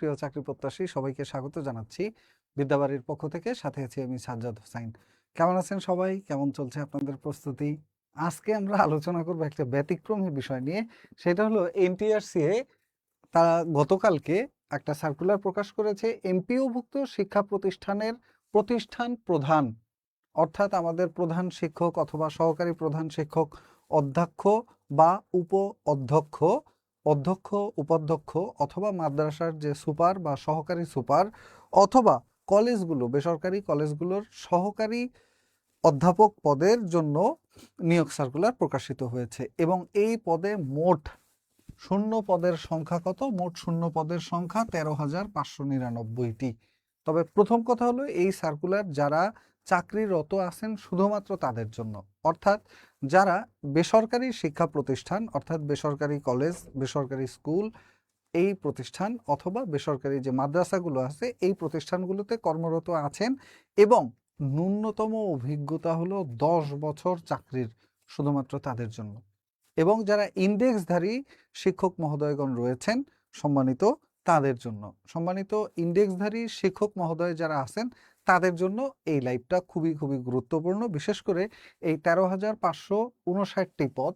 প্রিয় চাকরি প্রত্যাশী সবাইকে স্বাগত জানাচ্ছি বিদ্যাবাড়ির পক্ষ থেকে। সাথে আছি আমি সাজ্জাদ হোসাইন। কেমন আছেন সবাই? কেমন চলছে আপনাদের প্রস্তুতি? আজকে আমরা আলোচনা করব একটা ব্যতিক্রমী বিষয় নিয়ে। সেটা হলো এনটিআরসিএ তারা গতকালকে একটা সার্কুলার প্রকাশ করেছে এমপিওভুক্ত শিক্ষা প্রতিষ্ঠানের প্রতিষ্ঠান প্রধান, অর্থাৎ আমাদের প্রধান শিক্ষক অথবা সহকারী প্রধান শিক্ষক, অধ্যক্ষ বা উপ অধ্যক্ষ, অধ্যক্ষ উপাধ্যক্ষ অথবা মাদ্রাসার যে সুপার বা সহকারী সুপার অথবা কলেজগুলো, বেসরকারি কলেজগুলোর সহকারী অধ্যাপক পদের জন্য নিয়োগ সার্কুলার প্রকাশিত হয়েছে। এবং এই পদে মোট শূন্য পদের সংখ্যা কত? মোট শূন্য পদের সংখ্যা 13,599টি। তবে প্রথম কথা হলো এই সার্কুলার যারা চাকরিরত আছেন শুধুমাত্র তাদের জন্য, অর্থাৎ যারা বেসরকারি শিক্ষা প্রতিষ্ঠান অর্থাৎ বেসরকারি কলেজ, বেসরকারি স্কুল, এই প্রতিষ্ঠান অথবা বেসরকারি যে মাদ্রাসাগুলো আছে এই প্রতিষ্ঠানগুলোতে কর্মরত আছেন এবং ন্যূনতম অভিজ্ঞতা হলো 10 বছর চাকরির, শুধুমাত্র তাদের জন্য। এবং যারা ইন্ডেক্সধারী শিক্ষক মহোদয়গণ রয়েছেন সম্মানিত, তাদের জন্য, সম্মানিত ইন্ডেক্সধারী শিক্ষক মহোদয় যারা আছেন তাদের জন্য এই লাইভটা খুবই খুবই গুরুত্বপূর্ণ। বিশেষ করে এই 13,559টি পদ,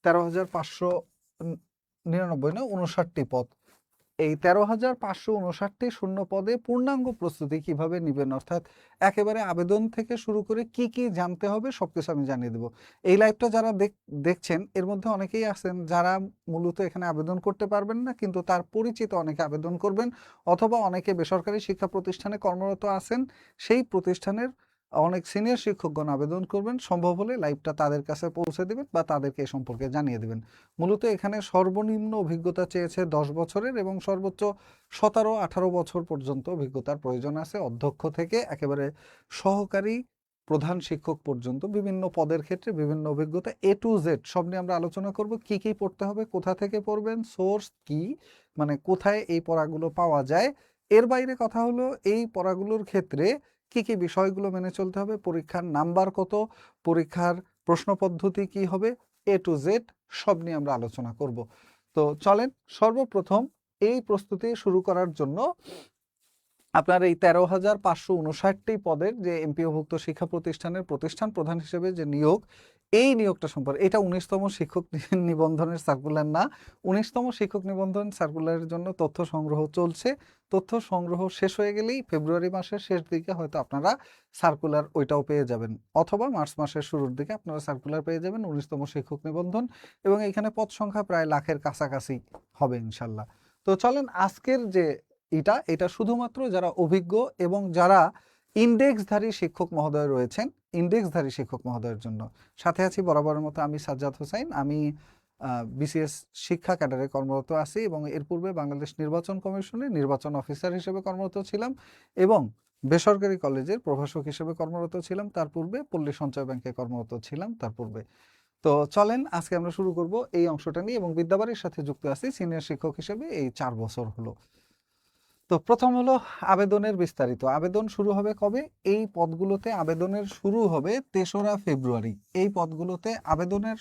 13,599 না 59টি পদ, এই 13,559টি শূন্য পদে পূর্ণাঙ্গ প্রস্তুতি কিভাবে নেবেন, অর্থাৎ একেবারে আবেদন থেকে শুরু করে কি কি জানতে হবে সবকিছু আমি জানিয়ে দেবো। এই লাইভটা যারা দেখছেন এর মধ্যে অনেকেই আছেন যারা মূলত এখানে আবেদন করতে পারবেন না, কিন্তু তার পরিচিত অনেকে আবেদন করবেন, অথবা অনেকে বেসরকারি শিক্ষা প্রতিষ্ঠানে কর্মরত আছেন, সেই প্রতিষ্ঠানের অনেক সিনিয়র শিক্ষকগণ আবেদন করবেন। সম্ভব হলে লাইভটা তাদের কাছে পৌঁছে দেবেন বা তাদেরকে এ সম্পর্কে জানিয়ে দেবেন। মূলত এখানে সর্বনিম্ন অভিজ্ঞতা চেয়েছে 10 বছরের এবং সর্বোচ্চ 17-18 বছর পর্যন্ত অভিজ্ঞতার প্রয়োজন আছে, অধ্যক্ষ থেকে একেবারে সহকারী প্রধান শিক্ষক পর্যন্ত বিভিন্ন পদের ক্ষেত্রে বিভিন্ন অভিজ্ঞতা A to Z সব নিয়ে আমরা আলোচনা করব। কি কি পড়তে হবে, কোথা থেকে পড়বেন, সোর্স কি, মানে কোথায় এই পড়াগুলো পাওয়া যায়। এর বাইরে কথা হলো এই পড়াগুলোর ক্ষেত্রে কি কি বিষয়গুলো মেনে চলতে হবে, পরীক্ষার নাম্বার কত, পরীক্ষার প্রশ্ন পদ্ধতি কি হবে, A to Z সব নিয়ে আমরা আলোচনা করব। তো চলেন সর্বপ্রথম এই প্রস্তুতি শুরু করার জন্য আপনার এই 13,559টি পদের যে এমপিওভুক্ত শিক্ষা প্রতিষ্ঠানের প্রতিষ্ঠান প্রধান হিসেবে যে নিয়োগ, এই নিয়োগটা সম্পর্কে, এটা 19তম শিক্ষক নিবন্ধনের সার্কুলার না, 19তম শিক্ষক নিবন্ধন সার্কুলারের জন্য তথ্য সংগ্রহ চলছে। তথ্য সংগ্রহ শেষ হয়ে গেলেই ফেব্রুয়ারি মাসের শেষ দিকে হয়তো আপনারা সার্কুলার ওইটাও পেয়ে যাবেন, অথবা মার্চ মাসের শুরুর দিকে আপনারা সার্কুলার পেয়ে যাবেন 19তম শিক্ষক নিবন্ধন। এবং এখানে পদ সংখ্যা প্রায় লাখের কাছাকাছি হবে ইনশাল্লাহ। তো চলেন আজকের যে এটা শুধুমাত্র যারা অভিজ্ঞ এবং যারা ইন্ডেক্সধারী শিক্ষক মহোদয় রয়েছেন, ইন্ডেক্সধারী শিক্ষক মহোদয়ের জন্য। সাথে আছি বরাবরের মতো আমি সাজ্জাদ হোসাইন। আমি বিসিএস শিক্ষা ক্যাডারে কর্মরত আছি এবং এর পূর্বে বাংলাদেশ নির্বাচন কমিশনে নির্বাচন অফিসার হিসেবে কর্মরত ছিলাম এবং বেসরকারি কলেজের প্রভাষক হিসেবে কর্মরত ছিলাম তার পূর্বে, পল্লী সঞ্চয় ব্যাংকে কর্মরত ছিলাম তার পূর্বে। তো চলেন আজকে আমরা শুরু করব এই অংশটা নিয়ে। এবং বিদ্যাবাড়ির সাথে যুক্ত আছি সিনিয়র শিক্ষক হিসেবে এই 4 বছর হলো। তো প্রথম হলো আবেদনের বিস্তারিত। আবেদন শুরু হবে কবে? এই পদগুলোতে আবেদনের শুরু হবে 3রা ফেব্রুয়ারি। এই পদগুলোতে আবেদনের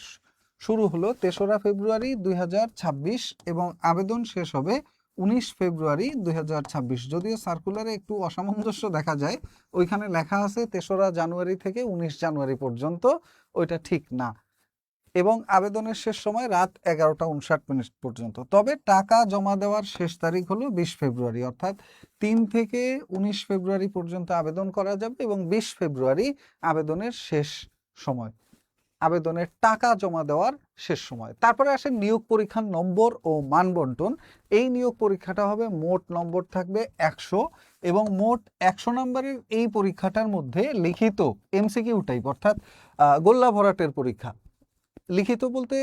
শুরু হলো 3রা ফেব্রুয়ারি 2026 এবং আবেদন শেষ হবে 19 ফেব্রুয়ারি 2026। যদিও সার্কুলারে একটু অসামঞ্জস্য দেখা যায়, ওইখানে লেখা আছে 3রা জানুয়ারি থেকে 19 জানুয়ারি পর্যন্ত, ওইটা ঠিক না। এবং আবেদনের শেষ সময় রাত 11টা 59 পর্যন্ত। তবে টাকা জমা দেওয়ার শেষ তারিখ হলো 20 ফেব্রুয়ারি, অর্থাৎ 3 থেকে 19 ফেব্রুয়ারি পর্যন্ত আবেদন করা যাবে এবং 20 ফেব্রুয়ারি আবেদনের শেষ সময়, আবেদনের টাকা জমা দেওয়ার শেষ সময়। তারপরে আসে নিয়োগ পরীক্ষার নম্বর ও মান বন্টন। এই নিয়োগ পরীক্ষাটা হবে, মোট নম্বর থাকবে 100 এবং মোট 100 নম্বরের এই পরীক্ষাটার মধ্যে লিখিত এমসিকিউ টাইপ, অর্থাৎ গোল্লা ভরাটের পরীক্ষা। লিখিত বলতে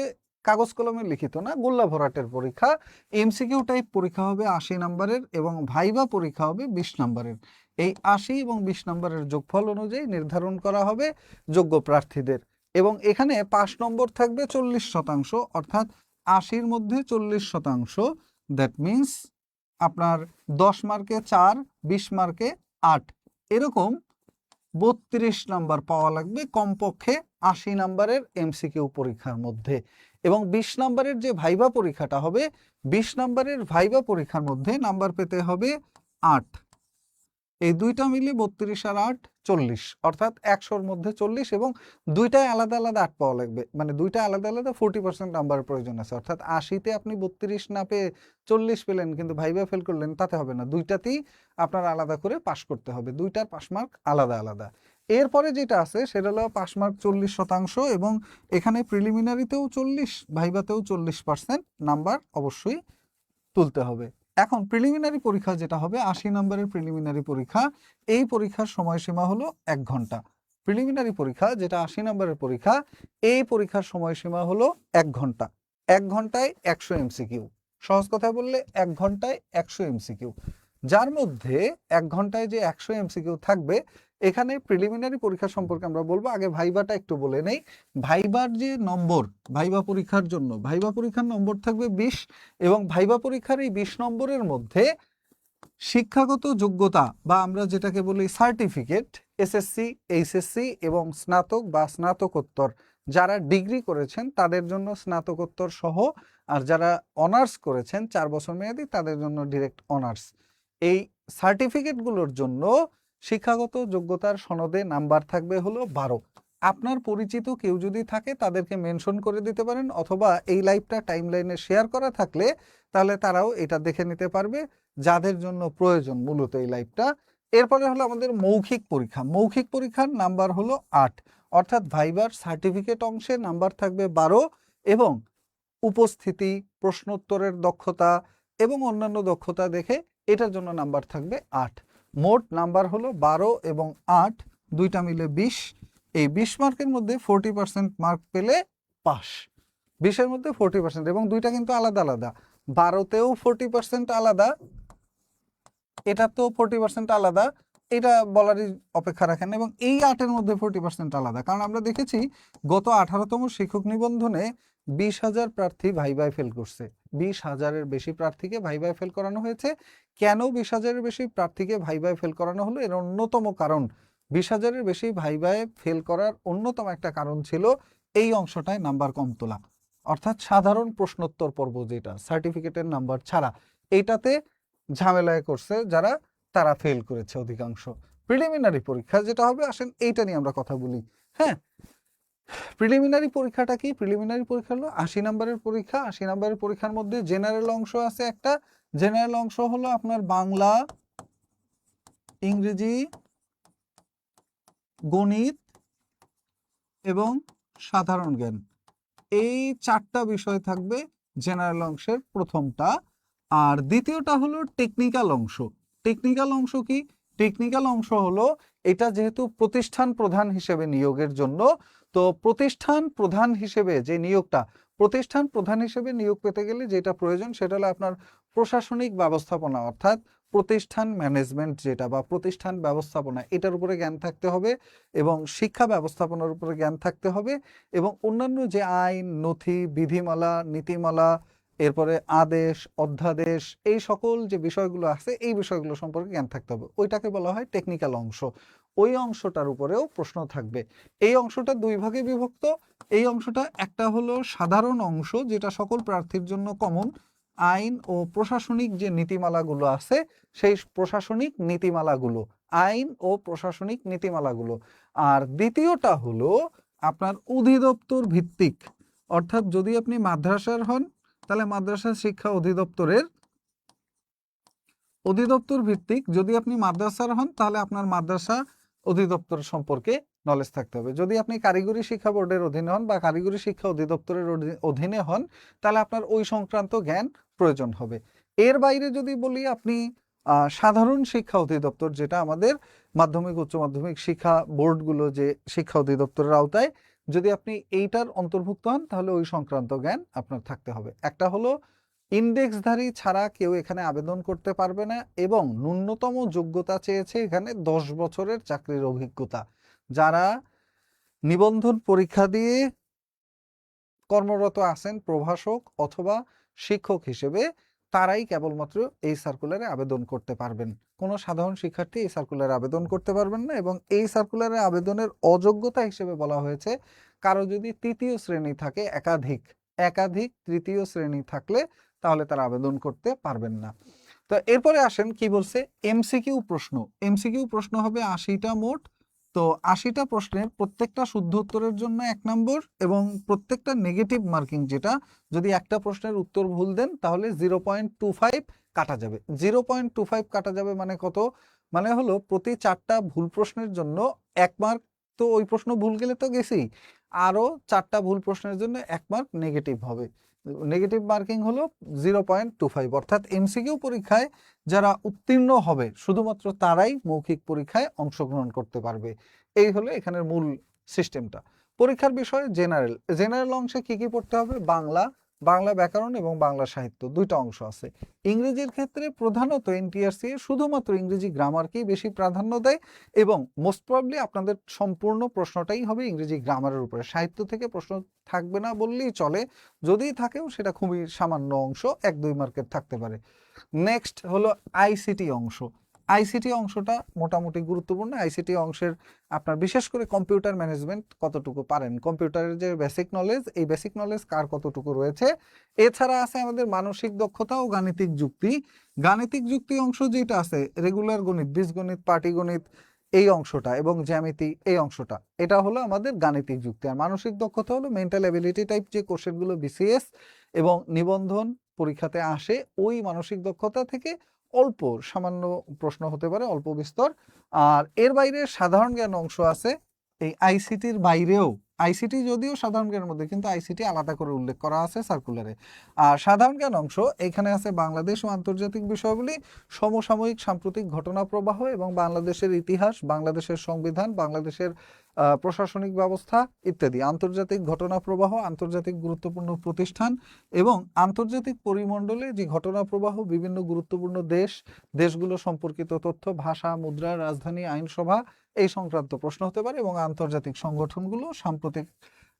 কাগজ কলমে লিখিত না, গোল্লা ভরাটের পরীক্ষা। এমসিকিউ টাইপ পরীক্ষা হবে 80 নম্বরের এবং ভাইবা পরীক্ষা হবে 20 নম্বরের। এই 80 এবং 20 নম্বরের যোগফল অনুযায়ী নির্ধারণ করা হবে যোগ্য প্রার্থীদের। এবং এখানে পাস নম্বর থাকবে 40%, অর্থাৎ 80-র মধ্যে 40%, দ্যাট মিনস আপনার 10 মার্কে 4, 20 মার্কে 8, এরকম 32 নাম্বার পাওয়া লাগবে কমপক্ষে 80 নাম্বারের এমসিকিউ পরীক্ষার মধ্যে। এবং 20 নম্বরের যে ভাইবা পরীক্ষাটা হবে, 20 নম্বরের ভাইবা পরীক্ষার মধ্যে নাম্বার পেতে হবে 8। এই দুইটা মিলে 32 আর 8 40, অর্থাৎ 100-র মধ্যে 40, এবং দুইটাই আলাদা আলাদা 8 পাওয়া লাগবে, মানে দুইটা আলাদা আলাদা 40% নাম্বার প্রয়োজন আছে। অর্থাৎ 80-তে আপনি 32 না পেয়ে 40 পেলেন কিন্তু ভাইবা ফেল করলেন, তাতে হবে না, দুইটাতেই আপনার আলাদা করে পাশ করতে হবে, দুইটার পাস মার্ক আলাদা আলাদা। এরপরে যেটা আছে সেটা হলো পাস মার্ক 40%, এবং এখানে প্রিলিমিনারিতেও 40, ভাইবাতেও 40% নাম্বার অবশ্যই তুলতে হবে। এখন প্রিলিমিনারি পরীক্ষা যেটা হবে 80 নম্বরের প্রিলিমিনারি পরীক্ষা, এই পরীক্ষার সময়সীমা হলো 1 ঘন্টা। প্রিলিমিনারি পরীক্ষা যেটা 80 নম্বরের পরীক্ষা, এই পরীক্ষার সময়সীমা হলো 1 ঘন্টা। 1 ঘন্টায় 100 এমসিকিউ, সহজ কথায় বললে 1 ঘন্টায় 100 এমসিকিউ, যার মধ্যে 1 ঘন্টায় যে 100 এমসিকিউ থাকবে, এখানে প্রিলিমিনারি পরীক্ষা সম্পর্কে আমরা বলবো, আগে ভাইবাটা একটু বলে নেই। ভাইবার যে নম্বর, ভাইবা পরীক্ষার জন্য ভাইবা পরীক্ষার নম্বর থাকবে 20, এবং ভাইবা পরীক্ষার এই 20 নম্বরের মধ্যে শিক্ষাগত যোগ্যতা বা আমরা যেটাকে বলি সার্টিফিকেট, এসএসসি, এইচএসসি এবং স্নাতক বা স্নাতকোত্তর, যারা ডিগ্রি করেছেন তাদের জন্য স্নাতকোত্তর সহ, আর যারা অনার্স করেছেন 4 বছর মেয়াদী তাদের জন্য ডিরেক্ট অনার্স, এই সার্টিফিকেটগুলোর জন্য শিক্ষাগত যোগ্যতার সনদে নাম্বার থাকবে হলো 12। আপনার পরিচিত কেউ যদি থাকে তাদেরকে মেনশন করে দিতে পারেন, অথবা এই লাইভটা টাইমলাইনে শেয়ার করা থাকলে তাহলে তারাও এটা দেখে নিতে পারবে, যাদের জন্য প্রয়োজন মূলত এই লাইভটা। এরপরে হলো আমাদের মৌখিক পরীক্ষা। মৌখিক পরীক্ষার নাম্বার হলো 8, অর্থাৎ ভাইবার সার্টিফিকেট অংশে নাম্বার থাকবে 12, এবং উপস্থিতি, প্রশ্নোত্তরের দক্ষতা এবং অন্যান্য দক্ষতা দেখে এটার জন্য নাম্বার থাকবে 8। মোট নাম্বার হলো 12 এবং 8, দুইটা মিলে 20। এই 20 মার্কের মধ্যে 40% মার্ক পেলে পাস, 20-এর মধ্যে 40%, এবং দুইটা কিন্তু আলাদা আলাদা, 12তেও 40% আলাদা, এটা তো 40% আলাদা, এটা বলারই অপেক্ষা রাখেন, এবং এই 8-এর মধ্যে 40% আলাদা, কারণ আমরা দেখেছি গত 18তম শিক্ষক নিবন্ধনে 20,000 প্রার্থী ভাইভায় ফেল করছে, 20,000-এর বেশি প্রার্থীকে ভাইভায় ফেল করানো হয়েছে। কেন 20,000-এর বেশি প্রার্থীকে ভাইভায় ফেল করানো হলো? এর অন্যতম কারণ, 20,000-এর বেশি ভাইভায় ফেল করার অন্যতম একটা কারণ ছিল এই অংশটায় নাম্বার কম তোলা, অর্থাৎ সাধারণ প্রশ্নোত্তর পর্ব যেটা সার্টিফিকেটের নাম্বার ছাড়া, এইটাতে ঝামেলায় করছে যারা, তারা ফেল করেছে অধিকাংশ। প্রিলিমিনারি পরীক্ষা যেটা হবে, আসেন এইটা নিয়ে আমরা কথা বলি। হ্যাঁ, প্রিলিমিনারি পরীক্ষাটা কি? প্রিলিমিনারি পরীক্ষা হলো 80 নম্বরের পরীক্ষা। 80 নম্বরের পরীক্ষার মধ্যে জেনারেল অংশ আছে একটা, জেনারেল অংশ হলো আপনার বাংলা, ইংরেজি, গণিত এবং সাধারণ জ্ঞান, এই 4টা বিষয় থাকবে জেনারেল অংশের প্রথমটা। আর দ্বিতীয়টা হলো টেকনিক্যাল অংশ। টেকনিক্যাল অংশ কি? টেকনিক্যাল অংশ হলো, এটা যেহেতু প্রতিষ্ঠান প্রধান হিসেবে নিয়োগের জন্য, তো প্রতিষ্ঠান প্রধান হিসেবে যে নিয়োগটা, প্রতিষ্ঠান প্রধান হিসেবে নিয়োগ পেতে গেলে যেটা প্রয়োজন সেটা হলো আপনার প্রশাসনিক ব্যবস্থাপনা, অর্থাৎ প্রতিষ্ঠান ম্যানেজমেন্ট যেটা, বা প্রতিষ্ঠান ব্যবস্থাপনা, এটার উপরে জ্ঞান থাকতে হবে, এবং শিক্ষা ব্যবস্থাপনার উপরে জ্ঞান থাকতে হবে, এবং অন্যান্য যে আইন, নথি, বিধিমালা, নীতিমালা, এরপরে আদেশ, অধ্যাদেশ, এই সকল যে বিষয়গুলো আছে এই বিষয়গুলো সম্পর্কে জ্ঞান থাকতে হবে, ওইটাকে বলা হয় টেকনিক্যাল অংশ। ওই অংশটার উপরেও প্রশ্ন থাকবে। এই অংশটা 2 ভাগে বিভক্ত। এই অংশটা একটা হলো সাধারণ অংশ, যেটা সকল প্রার্থীর জন্য কমন, আইন ও প্রশাসনিক যে নীতিমালাগুলো আছে সেই প্রশাসনিক নীতিমালাগুলো, আইন ও প্রশাসনিক নীতিমালাগুলো। আর দ্বিতীয়টা হলো আপনার অধিদপ্তর ভিত্তিক, অর্থাৎ যদি আপনি মাদ্রাসার হন তাহলে মাদ্রাসা শিক্ষা অধিদপ্তরের অধিদপ্তর ভিত্তিক, যদি আপনি মাদ্রাসার হন তাহলে আপনার মাদ্রাসা অধিদপ্তর সম্পর্কে নলেজ থাকতে হবে। যদি আপনি কারিগরি শিক্ষা বোর্ডের অধীনে হন বা কারিগরি শিক্ষা অধিদপ্তরের অধীনে হন তাহলে আপনার ওই সংক্রান্ত জ্ঞান প্রয়োজন হবে। এর বাইরে যদি বলি, আপনি সাধারণ শিক্ষা অধিদপ্তর, যেটা আমাদের মাধ্যমিক উচ্চ মাধ্যমিক শিক্ষা বোর্ডগুলো যে শিক্ষা অধিদপ্তরের আওতায়, যদি আপনি এইটার অন্তর্ভুক্ত হন তাহলে ওই সংক্রান্ত জ্ঞান আপনার থাকতে হবে। একটা হলো ইন্ডেক্সধারী ছাড়া কেউ এখানে আবেদন করতে পারবে না, এবং ন্যূনতম যোগ্যতা চেয়েছে এখানে 10 বছরের চাকরির অভিজ্ঞতা। যারা নিবন্ধন পরীক্ষা দিয়ে কর্মরত আছেন প্রভাষক অথবা শিক্ষক হিসেবে, তারাই কেবলমাত্র এই সার্কুলারে আবেদন করতে পারবেন। কোনো সাধারণ শিক্ষার্থী এই সার্কুলারে আবেদন করতে পারবেন না, এবং এই সার্কুলারে আবেদনের অযোগ্যতা হিসেবে বলা হয়েছে কারো যদি 3য় শ্রেণী থাকে, একাধিক তৃতীয় শ্রেণী থাকলে তাহলে তারা আবেদন করতে পারবেন না। তো এরপরে আসেন কি বলছে, এমসিকিউ প্রশ্ন। এমসিকিউ প্রশ্ন হবে 80টা মোট। তো 80টা প্রশ্নের প্রত্যেকটা শুদ্ধ উত্তরের জন্য 1 নম্বর, এবং প্রত্যেকটা নেগেটিভ মার্কিং, যেটা যদি একটা প্রশ্নের উত্তর ভুল দেন তাহলে 0.25 কাটা যাবে। 0.25 কাটা যাবে মানে কত? মানে হলো প্রতি 4টা ভুল প্রশ্নের জন্য 1 মার্ক, তো ওই প্রশ্ন ভুল গেলে তো গেছেই, আরো 4টা ভুল প্রশ্নের জন্য 1 মার্ক নেগেটিভ হবে। নেগেটিভ মার্কিং হলো 0.25। অর্থাৎ এমসিকিউ পরীক্ষায় যারা উত্তীর্ণ হবে শুধুমাত্র তারাই মৌখিক পরীক্ষায় অংশগ্রহণ করতে পারবে। এই হলো এখানের মূল সিস্টেমটা। পরীক্ষার বিষয়ে জেনারেল, জেনারেল অংশে কি কি পড়তে হবে? বাংলা, বাংলা ব্যাকরণ এবং বাংলা সাহিত্য, 2টা অংশ আছে। ইংরেজির ক্ষেত্রে প্রধানত এনটিআরসি শুধুমাত্র ইংরেজি গ্রামারকেই বেশি প্রাধান্য দেয়, এবং মোস্ট প্রবাবলি আপনাদের সম্পূর্ণ প্রশ্নটাই হবে ইংরেজি গ্রামারের উপরে। সাহিত্য থেকে প্রশ্ন থাকবে না বললেই চলে, যদি থাকেও সেটা খুবই সামান্য অংশ, 1-2 মার্কের থাকতে পারে। নেক্সট হলো আইসিটি অংশ। আইসিটি অংশটা মোটামুটি গুরুত্বপূর্ণ। আইসিটি অংশের আপনার বিশেষ করে কম্পিউটার ম্যানেজমেন্ট কতটুকু পারেন, কম্পিউটারের যে বেসিক নলেজ, এই বেসিক নলেজ কার কতটুকু রয়েছে। এছাড়া আছে আমাদের মানসিক দক্ষতা ও গাণিতিক যুক্তি। গাণিতিক যুক্তি অংশ যেটা আছে, রেগুলার গণিত, বীজগণিত, পাটিগণিত, এই অংশটা, এবং জ্যামিতি, এই অংশটা, এটা হলো আমাদের গাণিতিক যুক্তি। আর মানসিক দক্ষতা হলো মেন্টাল এবিলিটি টাইপ যে কোশ্চেনগুলো বিসিএস এবং নিবন্ধন পরীক্ষাতে আসে, ওই মানসিক দক্ষতা থেকে অল্প সামান্য প্রশ্ন হতে পারে, অল্প বিস্তর। আর এর বাইরে সাধারণ জ্ঞান অংশ আছে এই আইসিটির বাইরেও। আইসিটি যদিও সাধারণ জ্ঞানের মধ্যে, কিন্তু আইসিটি আলাদা করে উল্লেখ করা আছে সার্কুলারে। আর সাধারণ জ্ঞান অংশ এখানে আছে বাংলাদেশ ও আন্তর্জাতিক বিষয়গুলি, সমসাময়িক সাম্প্রতিক ঘটনা প্রবাহ এবং বাংলাদেশের ইতিহাস, বাংলাদেশের সংবিধান, বাংলাদেশের প্রশাসনিক ব্যবস্থা ইত্যাদি, আন্তর্জাতিক ঘটনা প্রবাহ, আন্তর্জাতিক গুরুত্বপূর্ণ প্রতিষ্ঠান এবং আন্তর্জাতিক পরিমণ্ডলে যে ঘটনা প্রবাহ, বিভিন্ন গুরুত্বপূর্ণ দেশগুলো সম্পর্কিত তথ্য, ভাষা, মুদ্রা, রাজধানী, আইনসভা, এই সংক্রান্ত প্রশ্ন হতে পারে, এবং আন্তর্জাতিক সংগঠনগুলো, সাম্প্রতিক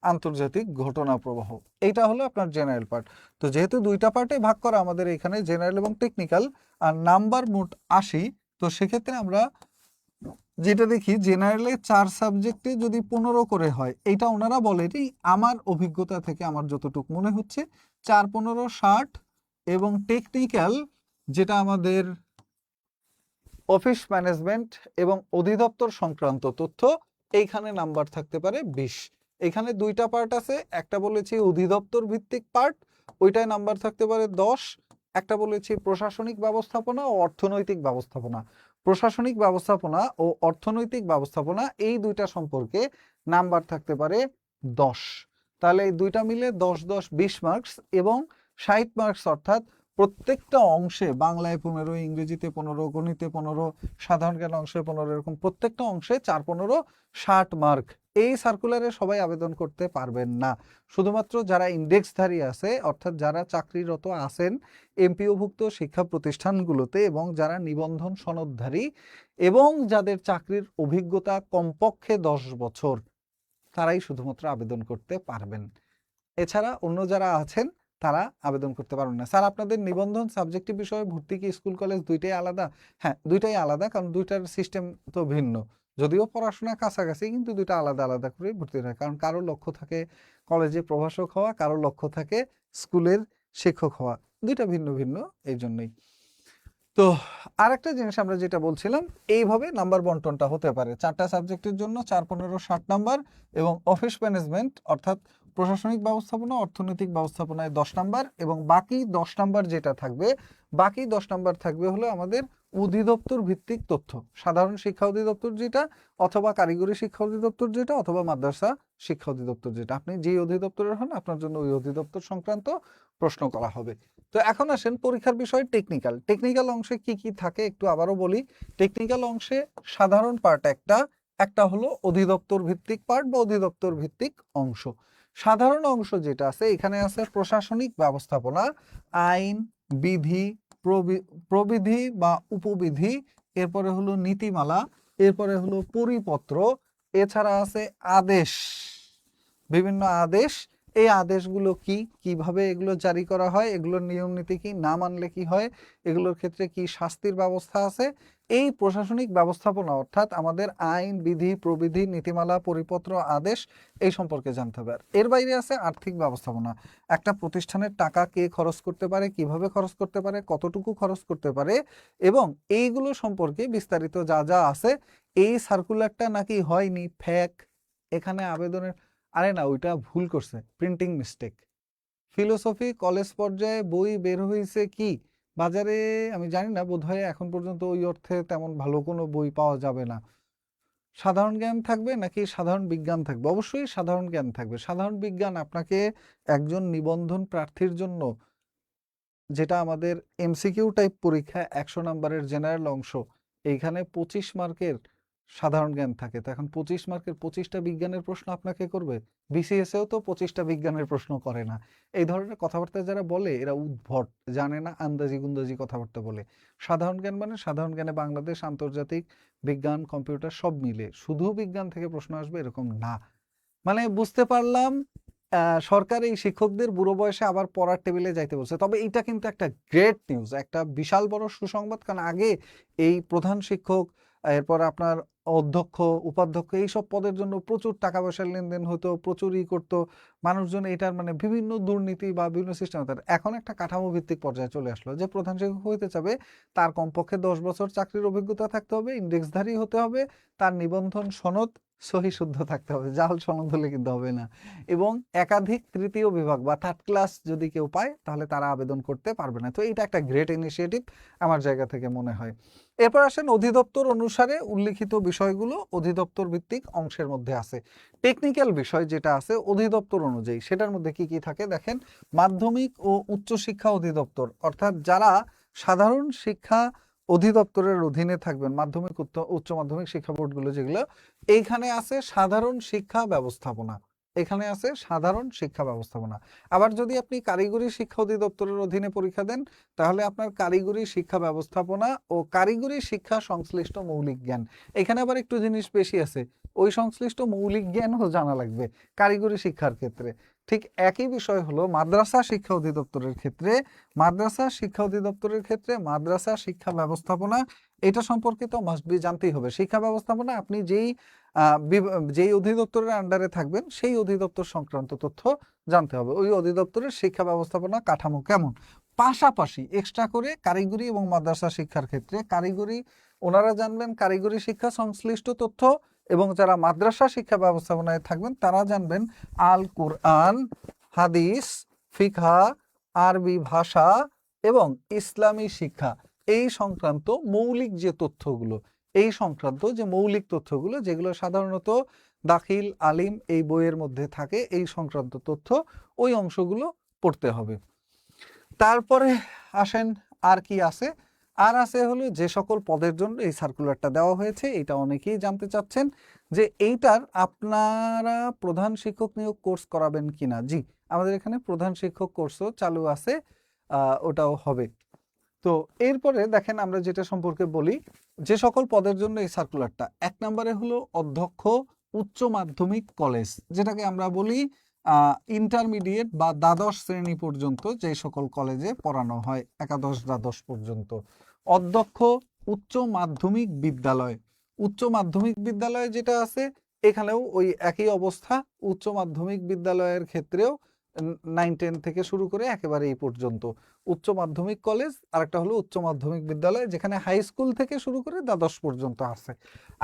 আন্তর্জাতিক ঘটনা প্রবাহ। এইটা হলো আপনার জেনারেল পার্ট। তো যেহেতু 2টা পার্টে ভাগ করা আমাদের এখানে, জেনারেল এবং টেকনিক্যাল, আর নাম্বার মোট 80, তো সেক্ষেত্রে আমরা যেটা দেখি জেনারেলে 4 সাবজেক্টে যদি 15 করে হয়, এটা ওনারা বলেনি, আমার অভিজ্ঞতা থেকে আমার যতটুকু মনে হচ্ছে 4-15 60, এবং টেকনিক্যাল যেটা আমাদের অফিস ম্যানেজমেন্ট এবং অধিদপ্তর সংক্রান্ত তথ্য, এইখানে নাম্বার থাকতে পারে 20। এখানে 2টা পার্ট আছে, একটা বলেছি অধিদপ্তর ভিত্তিক পার্ট, ওইটায় নাম্বার থাকতে পারে 10। একটা বলেছি প্রশাসনিক ব্যবস্থাপনা ও অর্থনৈতিক ব্যবস্থাপনা। প্রশাসনিক ব্যবস্থাপনা ও অর্থনৈতিক ব্যবস্থাপনা, এই 2টা সম্পর্কে নাম্বার থাকতে পারে 10। তাহলে এই 2টা মিলে 10-10 20 মার্কস, এবং 60 মার্কস, অর্থাৎ প্রত্যেকটা অংশে, বাংলায় 15, ইংরেজিতে 15, গণিতে 15, সাধারণ জ্ঞান অংশে 15, এরকম প্রত্যেকটা অংশে 4-15 60 মার্ক। এই সার্কুলারে সবাই আবেদন করতে পারবেন না, শুধুমাত্র যারা ইন্ডেক্সধারী আছে, অর্থাৎ যারা চাকরিরত আছেন এমপিওভুক্ত শিক্ষা প্রতিষ্ঠানগুলোতে, এবং যারা নিবন্ধন সনদধারী, এবং যাদের চাকরির অভিজ্ঞতা কমপক্ষে 10 বছর, তারাই শুধুমাত্র আবেদন করতে পারবেন। এছাড়া অন্য যারা আছেন তারা আবেদন করতে পারবেন না। স্যার, আপনাদের নিবন্ধন সাবজেক্টিভ বিষয়ে ভর্তি কি স্কুল কলেজ 2টাই আলাদা? হ্যাঁ, 2টাই আলাদা, কারণ 2টার সিস্টেম তো ভিন্ন, যদিও পড়াশোনা কাছাকাছি, কিন্তু 2টা আলাদা আলাদা করে ভর্তি হয়। কারণ কারো লক্ষ্য থাকে কলেজে প্রভাষক হওয়া, কারো লক্ষ্য থাকে স্কুলের শিক্ষক হওয়া, 2টা ভিন্ন ভিন্ন, এই জন্যই। তো আরেকটা জিনিস আমরা যেটা বলছিলাম, এইভাবে নাম্বার বন্টনটা হতে পারে 4টা সাবজেক্টের জন্য 4-15-60 নাম্বার, এবং অফিস ম্যানেজমেন্ট অর্থাৎ প্রশাসনিক ব্যবস্থাপনা, অর্থনৈতিক ব্যবস্থাপনায় 10 নাম্বার, এবং বাকি 10 নাম্বার যেটা থাকবে, বাকি 10 নাম্বার থাকবে হলো আমাদের অধিদপ্তর ভিত্তিক তথ্য, সাধারণ শিক্ষা অধিদপ্তর যেটা, অথবা কারিগরি শিক্ষা অধিদপ্তর যেটা, অথবা মাদ্রাসা শিক্ষা অধিদপ্তর যেটা, আপনি যে অধিদপ্তরের হন আপনার জন্য ওই অধিদপ্তর সংক্রান্ত প্রশ্ন করা হবে। তো এখন আসেন পরীক্ষার বিষয় টেকনিক্যাল। টেকনিক্যাল অংশে কি কি থাকে একটু আবারও বলি। টেকনিক্যাল অংশে সাধারণ পার্ট একটা হলো অধিদপ্তর ভিত্তিক পার্ট বা অধিদপ্তর ভিত্তিক অংশ। সাধারণ অংশ যেটা আছে, এখানে আছে প্রশাসনিক ব্যবস্থাপনা, আইন, বিধি, প্রবিধি বা উপবিধি, এরপরে হলো নীতিমালা, এরপরে হলো পরিপত্র, এছাড়া আছে আদেশ, বিভিন্ন আদেশ, এই আদেশগুলো কি, কিভাবে এগুলো জারি করা হয়, এগুলোর নিয়ম নীতি কি, না মানলে কি হয়, এগুলোর ক্ষেত্রে কি শাস্তির ব্যবস্থা আছে, এই প্রশাসনিক ব্যবস্থাপনা অর্থাৎ আমাদের আইন বিধি প্রবিধি নীতিমালা পরিপত্র আদেশ এই সম্পর্কে জানতে হবে। আর এর বাইরে আছে আর্থিক ব্যবস্থাপনা, একটা প্রতিষ্ঠানের টাকা কে খরচ করতে পারে, কিভাবে খরচ করতে পারে, কতটুকু খরচ করতে পারে, এবং এইগুলো সম্পর্কে বিস্তারিত যা যা আছে। এই সার্কুলারটা নাকি হয়নি, ফেক, এখানে আবেদনের, আরে না ওইটা ভুল করছে, প্রিন্টিং মিস্টেক। ফিলোসফি কলেজ পর্যায়ে বই বের হয়েছে কি বাজারে আমি জানি না, বোধহয় এখন পর্যন্ত ওই অর্থে তেমন ভালো কোনো বই পাওয়া যাবে না। সাধারণ জ্ঞান থাকবে নাকি সাধারণ বিজ্ঞান থাকবে? অবশ্যই সাধারণ জ্ঞান থাকবে। সাধারণ বিজ্ঞান আপনাকে একজন নিবন্ধন প্রার্থীর জন্য, যেটা আমাদের এমসিকিউ টাইপ পরীক্ষা 100 নাম্বারের জেনারেল অংশ, এইখানে 25 মার্কের সাধারণ জ্ঞান থাকে। তো এখন 25 মার্কের 25টা বিজ্ঞানের প্রশ্ন আপনাকে করবে? বিসিএস এও তো 25টা বিজ্ঞানের প্রশ্ন করে না। এই ধরনের কথাবার্তা যারা বলে এরা উদ্ভট, জানে না, আন্দাজি গুন্দাজি কথাবার্তা বলে। সাধারণ জ্ঞান মানে সাধারণ জ্ঞানে বাংলাদেশ, আন্তর্জাতিক, বিজ্ঞান, কম্পিউটার সব মিলে, শুধু বিজ্ঞান থেকে প্রশ্ন আসবে এরকম না। মানে বুঝতে পারলাম সরকার এই শিক্ষকদের বুড়ো বয়সে আবার পড়ার টেবিলে যাইতে বলছে। তবে এটা কিন্তু একটা গ্রেট নিউজ, একটা বিশাল বড় সুসংবাদ। কারণ আগে এই প্রধান শিক্ষক, এরপর আপনার অধ্যক্ষ, উপাধ্যক্ষ, এইসব পদের জন্য প্রচুর টাকা পয়সার লেনদেন হতো, প্রচুর করতো মানুষজন, এটার মানে বিভিন্ন দুর্নীতি বা বিভিন্ন সিস্টেম হতো। এখন একটা কাঠামো ভিত্তিক পর্যায়ে চলে আসলো যে প্রধান শিক্ষক হইতে চাবে তার কমপক্ষে 10 বছর চাকরির অভিজ্ঞতা থাকতে হবে, ইন্ডেক্সধারী হতে হবে, তার নিবন্ধন সনদ সহি শুদ্ধ থাকতে হবে, জাল সনদ হলে কিন্তু হবে না, এবং একাধিক তৃতীয় বিভাগ বা থার্ড ক্লাস যদি কেউ পায় তাহলে তারা আবেদন করতে পারবে না। তো এটা একটা গ্রেট ইনিশিয়েটিভ আমার জায়গা থেকে মনে হয়। এরপর আসেন অধিদপ্তর অনুসারে উল্লিখিত বিষয়গুলো অধিদপ্তর ভিত্তিক অংশের মধ্যে আছে। টেকনিক্যাল বিষয় যেটা আছে অধিদপ্তর অনুযায়ী, সেটার মধ্যে কি কি থাকে দেখেন। মাধ্যমিক ও উচ্চ শিক্ষা অধিদপ্তর, অর্থাৎ যারা সাধারণ শিক্ষা অধিদপ্তরের অধীনে থাকবেন, মাধ্যমিক উচ্চ মাধ্যমিক শিক্ষা বোর্ডগুলো যেগুলো, এইখানে আছে সাধারণ শিক্ষা ব্যবস্থাপনা, এখানে আছে সাধারণ শিক্ষা ব্যবস্থাপনা। আবার যদি আপনি কারিগরি শিক্ষা অধিদপ্তরের অধীনে পরীক্ষা দেন তাহলে আপনার কারিগরি শিক্ষা ব্যবস্থাপনা ও কারিগরি শিক্ষা সংশ্লিষ্ট মৌলিক জ্ঞান, এখানে আবার একটু জিনিস বেশি আছে, ওই সংশ্লিষ্ট মৌলিক জ্ঞানও জানা লাগবে কারিগরি শিক্ষার ক্ষেত্রে। ঠিক একই বিষয় হলো মাদ্রাসা শিক্ষা অধিদপ্তরের ক্ষেত্রে। মাদ্রাসা শিক্ষা অধিদপ্তরের ক্ষেত্রে মাদ্রাসা শিক্ষা ব্যবস্থাপনা, এটা সম্পর্কে তো মাস্ট বি জানতেই হবে। শিক্ষা ব্যবস্থাপনা আপনি যেই অধিদপ্তরের আন্ডারে থাকবেন সেই অধিদপ্তর সংক্রান্ত তথ্য জানতে হবে, ওই অধিদপ্তরের শিক্ষা ব্যবস্থাপনা কাঠামো কেমন। পাশাপাশি এক্সট্রা করে কারিগরি এবং মাদ্রাসা শিক্ষার ক্ষেত্রে কারিগরি ওনারা জানবেন কারিগরি শিক্ষা সংশ্লিষ্ট তথ্য, এবং যারা মাদ্রাসা শিক্ষা ব্যবস্থাপনায় থাকবেন তারা জানবেন আল কুরআন, হাদিস, ফিকহা, আরবি ভাষা এবং ইসলামী শিক্ষা, এই সংক্রান্ত মৌলিক যে তথ্যগুলো, এই সংক্রান্ত যে মৌলিক তথ্যগুলো যেগুলো সাধারণত দাখিল আলিম এই বইয়ের মধ্যে থাকে, এই সংক্রান্ত তথ্য ওই অংশগুলো পড়তে হবে। তারপরে আসেন আর কি আছে, আর আছে হলো যে সকল পদের জন্য এই সার্কুলারটা দেওয়া হয়েছে, এটা অনেকেই জানতে চাচ্ছেন যে এইটার আপনারা প্রধান শিক্ষক নিয়োগ কোর্স করাবেন কিনা। জি, আমাদের এখানে প্রধান শিক্ষক কোর্সও চালু আছে, ওটাও হবে। তো এরপরে দেখেন আমরা যেটা সম্পর্কে বলি, যে সকল পদের জন্য এই সার্কুলারটা, 1 নম্বরে হলো অধ্যক্ষ উচ্চ মাধ্যমিক কলেজ, যেটাকে আমরা বলি ইন্টারমিডিয়েট বা দ্বাদশ শ্রেণী পর্যন্ত যে সকল কলেজে পড়ানো হয়, একাদশ দ্বাদশ পর্যন্ত। অধ্যক্ষ উচ্চ মাধ্যমিক বিদ্যালয়, উচ্চ মাধ্যমিক বিদ্যালয় যেটা আছে এখানেও ওই একই অবস্থা, উচ্চ মাধ্যমিক বিদ্যালয়ের ক্ষেত্রেও 9-10 থেকে শুরু করে একেবারে এই পর্যন্ত উচ্চ মাধ্যমিক কলেজ, আর একটা হলো উচ্চ মাধ্যমিক বিদ্যালয় যেখানে হাই স্কুল থেকে শুরু করে দ্বাদশ পর্যন্ত আছে।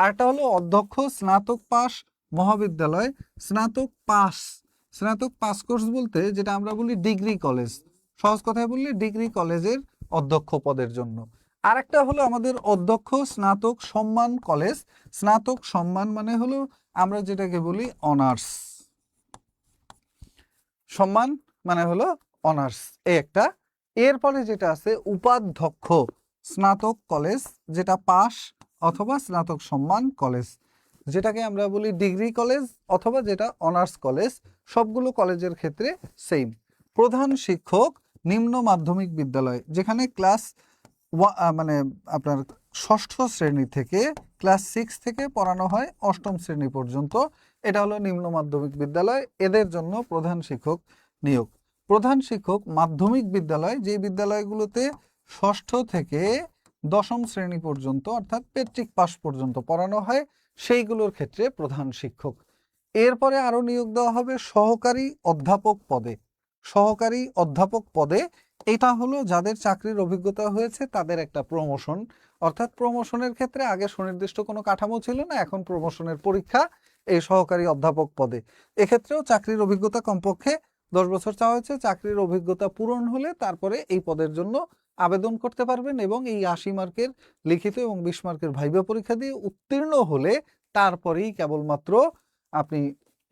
আর একটা হলো অধ্যক্ষ স্নাতক পাস মহাবিদ্যালয়, স্নাতক পাস, স্নাতক পাস কোর্স বলতে যেটা আমরা বলি ডিগ্রি কলেজ, সহজ কথায় বললে ডিগ্রি কলেজের অধ্যক্ষ পদের জন্য। আর একটা হলো আমাদের অধ্যক্ষ স্নাতক সম্মান কলেজ, স্নাতক সম্মান মানে হলো আমরা যেটাকে বলি অনার্স, সম্মান মানে হলো অনার্স, এই একটা। এরপরে যেটা আছে উপাধ্যক্ষ স্নাতক কলেজ, যেটা পাস অথবা স্নাতক সম্মান কলেজ, যেটাকে আমরা বলি ডিগ্রি কলেজ অথবা যেটা অনার্স কলেজ, সবগুলো কলেজের ক্ষেত্রে সেম। প্রধান শিক্ষক নিম্ন মাধ্যমিক বিদ্যালয়, যেখানে ক্লাস মানে আপনার ষষ্ঠ শ্রেণী থেকে ক্লাস 6 থেকে পড়ানো হয় অষ্টম শ্রেণী পর্যন্ত। এটা হলো নিম্ন মাধ্যমিক বিদ্যালয়। এদের জন্য প্রধান শিক্ষক নিয়োগ। প্রধান শিক্ষক মাধ্যমিক বিদ্যালয়, যে বিদ্যালয়গুলোতে ষষ্ঠ থেকে দশম শ্রেণী পর্যন্ত অর্থাৎ মেট্রিক পাস পর্যন্ত পড়ানো হয়, সেইগুলোর ক্ষেত্রে প্রধান শিক্ষক। এরপরে আরো নিয়োগ দেওয়া হবে সহকারী অধ্যাপক পদে। সহকারী অধ্যাপক পদে এটা হলো যাদের চাকরির অভিজ্ঞতা হয়েছে তাদের একটা প্রমোশন। অর্থাৎ প্রমোশনের ক্ষেত্রে আগে সুনির্দিষ্ট কোনো কাঠামো ছিল না, এখন প্রমোশনের পরীক্ষা এই সহকারী অধ্যাপক পদে। এক্ষেত্রেও চাকরির অভিজ্ঞতা কমপক্ষে 10 বছর চাওয়া হয়েছে। চাকরির অভিজ্ঞতা পূরণ হলে তারপরে এই পদের জন্য আবেদন করতে পারবেন এবং এই 80 মার্কের লিখিত এবং 20 মার্কের ভাইভা পরীক্ষা দিয়ে উত্তীর্ণ হলে তারপরেই কেবলমাত্র আপনি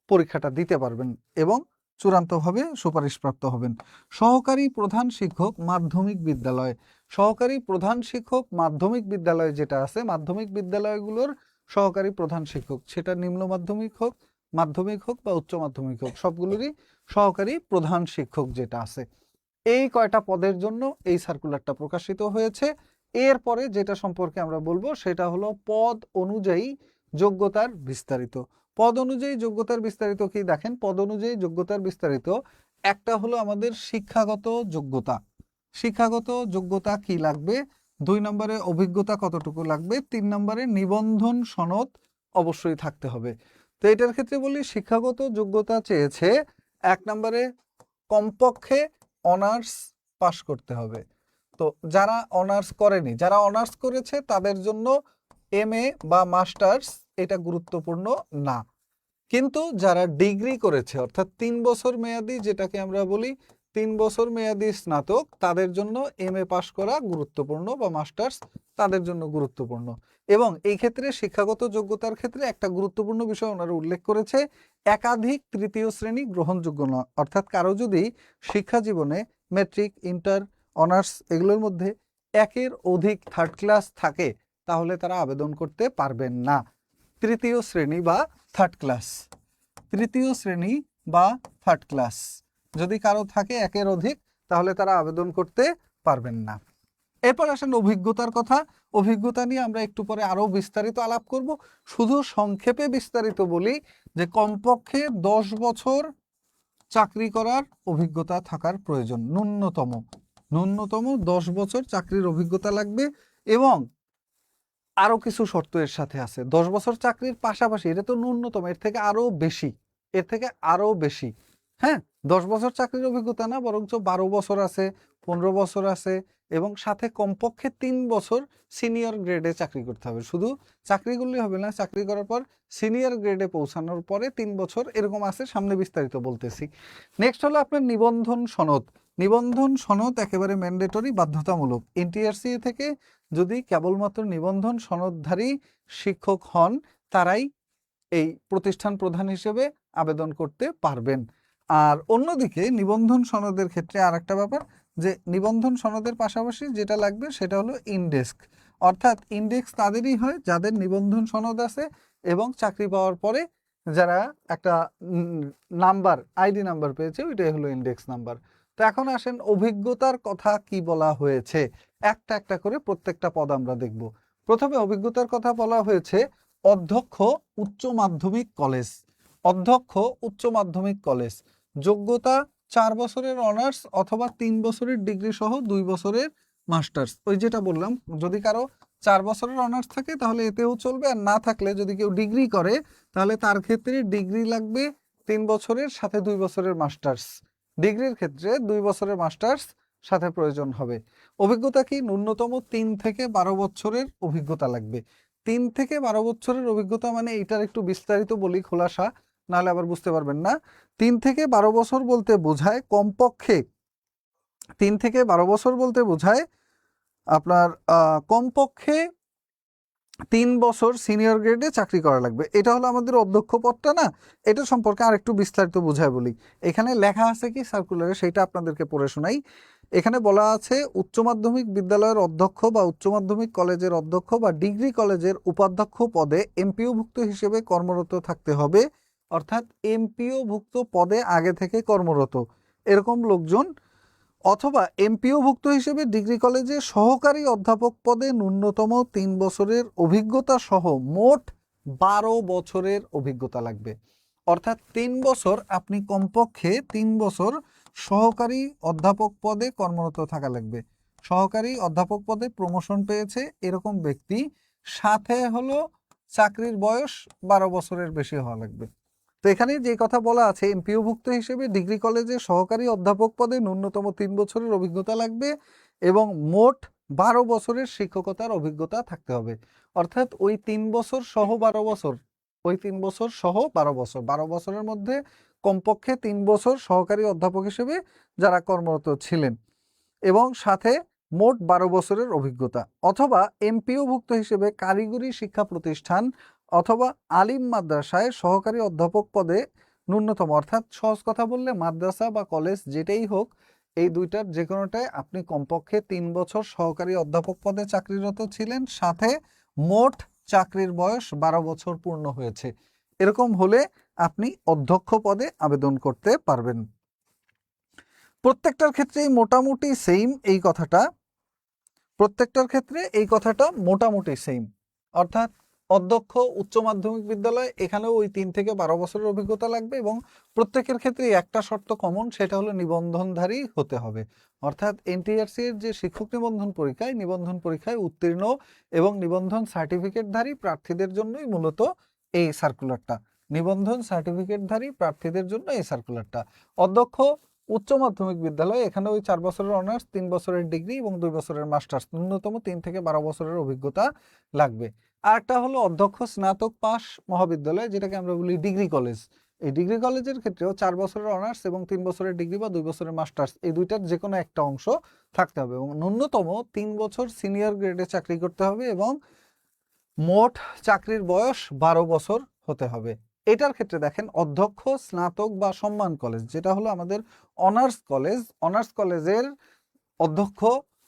পরীক্ষাটা দিতে পারবেন এবং চূড়ান্তভাবে সুপারিশপ্রাপ্ত হবেন। সহকারী প্রধান শিক্ষক মাধ্যমিক বিদ্যালয়। সহকারী প্রধান শিক্ষক মাধ্যমিক বিদ্যালয় যেটা আছে, মাধ্যমিক বিদ্যালয়গুলোর সহকারী প্রধান শিক্ষক, সেটা নিম্ন মাধ্যমিক হোক, মাধ্যমিক হোক বা উচ্চ মাধ্যমিক হোক, সবগুলোরই সহকারী প্রধান শিক্ষক যেটা আছে, এই কয়টা পদের জন্য এই সার্কুলারটা প্রকাশিত হয়েছে। এরপরে যেটা সম্পর্কে আমরা বলবো সেটা হলো পদ অনুযায়ী যোগ্যতার বিস্তারিত। পদ অনুযায়ী যোগ্যতার বিস্তারিত কি দেখেন, পদ অনুযায়ী যোগ্যতার বিস্তারিত একটা হলো আমাদের শিক্ষাগত যোগ্যতা। শিক্ষাগত যোগ্যতা কি লাগবে, 2 নম্বরে অভিজ্ঞতা কতটুকু লাগবে, 3 নম্বরে নিবন্ধন সনদ অবশ্যই থাকতে হবে। তো এটার ক্ষেত্রে বলি শিক্ষাগত যোগ্যতা চেয়েছে 1 নম্বরে কমপক্ষে অনার্স পাশ করতে হবে। তো যারা অনার্স করেনি, যারা অনার্স করেছে তাদের জন্য এমএ বা মাস্টার্স এটা গুরুত্বপূর্ণ না। কিন্তু যারা ডিগ্রি করেছে অর্থাৎ 3 বছর মেয়াদি, যেটাকে আমরা বলি 3 বছর মেয়াদি স্নাতক, তাদের জন্য এমএ পাশ করা গুরুত্বপূর্ণ বা মাস্টার্স তাদের জন্য গুরুত্বপূর্ণ। এবং এই ক্ষেত্রে শিক্ষাগত যোগ্যতার ক্ষেত্রে একটা গুরুত্বপূর্ণ বিষয় ওনারা উল্লেখ করেছে, একাধিক তৃতীয় শ্রেণী গ্রহণযোগ্য নয়। অর্থাৎ কারো যদি শিক্ষা জীবনে মেট্রিক, ইন্টার, অনার্স এগুলোর মধ্যে একের অধিক থার্ড ক্লাস থাকে তাহলে তারা আবেদন করতে পারবেন না। তৃতীয় শ্রেণী বা থার্ড ক্লাস, তৃতীয় শ্রেণী বা থার্ড ক্লাস যদি কারো থাকে একের অধিক তাহলে তারা আবেদন করতে পারবেন না। এরপর আসেন অভিজ্ঞতার কথা। অভিজ্ঞতা নিয়ে আমরা একটু পরে আরো বিস্তারিত আলাপ করব। শুধু সংক্ষেপে বিস্তারিত বলি যে কমপক্ষে 10 বছর চাকরি করার অভিজ্ঞতা থাকার প্রয়োজন, ন্যূনতম 10 বছর চাকরির অভিজ্ঞতা লাগবে। এবং আরো কিছু শর্ত এর সাথে আছে। 10 বছর চাকরির পাশাপাশি, এটা তো ন্যূনতম, এর থেকে আরো বেশি, এর থেকে আরো বেশি। হ্যাঁ, 10 বছর চাকরির অভিজ্ঞতা না, বরঞ্চ 12 বছর আছে, 15 বছর আছে এবং সাথে কমপক্ষে 3 বছর সিনিয়র গ্রেডে চাকরি করতে হবে। শুধু চাকরি করলেই হবে না, চাকরি করার পর সিনিয়র গ্রেডে পৌঁছানোর পরে 3 বছর এরকম আছে, সামনে বিস্তারিত বলতেছি। নেক্সট হলো আপনার নিবন্ধন সনদ। নিবন্ধন সনদ একেবারে ম্যান্ডেটরি, বাধ্যতামূলক। এনটিআরসি থেকে যদি কেবলমাত্র নিবন্ধন সনদধারী শিক্ষক হন তারাই এই প্রতিষ্ঠান প্রধান হিসেবে আবেদন করতে পারবেন। আর অন্যদিকে নিবন্ধন সনদের ক্ষেত্রে আর একটা ব্যাপার, যে নিবন্ধন সনদের পাশাপাশি যেটা লাগবে সেটা হলো ইনডেস্ক। অর্থাৎ ইনডেক্স তাদেরই হয় যাদের নিবন্ধন সনদ আছে এবং চাকরি পাওয়ার পরে যারা একটা নাম্বার, আইডি নাম্বার পেয়েছে, ওইটাই হলো ইনডেক্স নাম্বার। তো এখন আসেন অভিজ্ঞতার কথা কি বলা হয়েছে, একটা একটা করে প্রত্যেকটা পদ আমরা দেখব। প্রথমে অভিজ্ঞতার কথা বলা হয়েছে অধ্যক্ষ উচ্চ মাধ্যমিক কলেজ। অধ্যক্ষ উচ্চ মাধ্যমিক কলেজ, যোগ্যতা 4 বছরের অনার্স অথবা 3 বছরের ডিগ্রি সহ 2 বছরের মাস্টার্স। ওই যেটা বললাম, যদি কারো 4 বছরের অনার্স থাকে তাহলে এতেও চলবে, আর না থাকলে যদি কেউ ডিগ্রি করে তাহলে তার ক্ষেত্রে ডিগ্রি লাগবে 3 বছরের সাথে 2 বছরের মাস্টার্স। ডিগ্রির ক্ষেত্রে 2 বছরের মাস্টার্স সাথে প্রয়োজন হবে। অভিজ্ঞতা কি, ন্যূনতম 3 থেকে 12 বছরের অভিজ্ঞতা লাগবে। 3 থেকে 12 বছরের অভিজ্ঞতা মানে এটার একটু বিস্তারিত বলি খোলাসা, নাহলে আবার বুঝতে পারবেন না। 3 থেকে 12 বছর বলতে বোঝায় কমপক্ষে, 3 থেকে 12 বছর বলতে বোঝায় আপনার কমপক্ষে 3 বছর সিনিয়র গ্রেডে চাকরি করা লাগবে। এটা হলো আমাদের অধ্যক্ষ পদটা না, এটা সম্পর্কে আর একটু বিস্তারিত বুঝায় বলি। এখানে লেখা আছে কি সার্কুলারে, সেটা আপনাদেরকে পড়ে শোনাই। এখানে বলা আছে উচ্চ মাধ্যমিক বিদ্যালয়ের অধ্যক্ষ বা উচ্চ মাধ্যমিক কলেজের অধ্যক্ষ বা ডিগ্রি কলেজের উপাধ্যক্ষ পদে এমপিও ভুক্ত হিসেবে কর্মরত থাকতে হবে। অর্থাৎ এমপিও ভুক্ত পদে আগে থেকে কর্মরত এরকম লোকজন অথবা এমপিওভুক্ত হিসেবে ডিগ্রি কলেজে সহকারী অধ্যাপক পদে ন্যূনতম 3 বছরের অভিজ্ঞতা সহ মোট 12 বছরের অভিজ্ঞতা লাগবে। অর্থাৎ 3 বছর আপনি কমপক্ষে 3 বছর সহকারী অধ্যাপক পদে কর্মরত থাকা লাগবে। সহকারী অধ্যাপক পদে প্রমোশন পেয়েছে এরকম ব্যক্তি, সাথে হলো চাকরির বয়স 12 বছরের বেশি হওয়া লাগবে। তো এখানে যে কথা বলা আছে, এমপিওভুক্ত হিসেবে ডিগ্রি কলেজে সহকারী অধ্যাপক পদে ন্যূনতম 3 বছরের অভিজ্ঞতা লাগবে এবং মোট 12 বছরের শিক্ষকতার অভিজ্ঞতা থাকতে হবে। অর্থাৎ ওই 3 বছর সহ 12 বছর, ওই 3 বছর সহ 12 বছর, 12 বছরের মধ্যে কমপক্ষে 3 বছর সহকারী অধ্যাপক হিসেবে যারা কর্মরত ছিলেন এবং সাথে মোট 12 বছরের অভিজ্ঞতা। অথবা এমপিওভুক্ত হিসেবে কারিগরি শিক্ষা প্রতিষ্ঠান অথবা আলিম মাদ্রাসায় সহকারী অধ্যাপক পদে ন্যূনতম, অর্থাৎ সহজ কথা বললে মাদ্রাসা বা কলেজ যেটাই হোক, এই দুইটার যে কোনোটায় আপনি কমপক্ষে 3 বছর সহকারী অধ্যাপক পদে চাকরিরত ছিলেন, সাথে মোট চাকরির বয়স 12 বছর পূর্ণ হয়েছে, এরকম হলে আপনি অধ্যক্ষ পদে আবেদন করতে পারবেন। প্রত্যেকটার ক্ষেত্রেই মোটামুটি সেম এই কথাটা, প্রত্যেকটার ক্ষেত্রে এই কথাটা মোটামুটি সেম। অর্থাৎ অধ্যক্ষ উচ্চ মাধ্যমিক বিদ্যালয়, এখানেও ওই 3 থেকে 12 বছরের অভিজ্ঞতা লাগবে এবং প্রত্যেকের ক্ষেত্রে একটা শর্ত কমন, সেটা হলো নিবন্ধনধারী হতে হবে। অর্থাৎ এনটিআরসি এর যে শিক্ষক নিবন্ধন পরীক্ষায়, নিবন্ধন পরীক্ষায় উত্তীর্ণ এবং নিবন্ধন সার্টিফিকেটধারী প্রার্থীদের জন্যই মূলত এই সার্কুলারটা, নিবন্ধন সার্টিফিকেটধারী প্রার্থীদের জন্য এই সার্কুলারটা। অধ্যক্ষ উচ্চ মাধ্যমিক বিদ্যালয়, এখানে ওই 4 বছরের অনার্স, 3 বছরের ডিগ্রি এবং 2 বছরের মাস্টার্স, ন্যূনতম 3 থেকে 12 বছরের অভিজ্ঞতা লাগবে। আরেকটা হলো অধ্যক্ষ স্নাতক পাস মহাবিদ্যালয়, যেটাকে আমরা বলি ডিগ্রি কলেজ। এই ডিগ্রি কলেজের ক্ষেত্রেও 4 বছরের অনার্স এবং 3 বছরের ডিগ্রি বা 2 বছরের মাস্টার্স, এই দুইটার যে কোনো একটা অংশ থাকতে হবে এবং ন্যূনতম 3 বছর সিনিয়র গ্রেডে চাকরি করতে হবে এবং মোট চাকরির বয়স 12 বছর হতে হবে। এটার ক্ষেত্রে দেখেন অধ্যক্ষ স্নাতক বা সম্মান কলেজ, যেটা হলো আমাদের অনার্স কলেজ, অনার্স কলেজের অধ্যক্ষ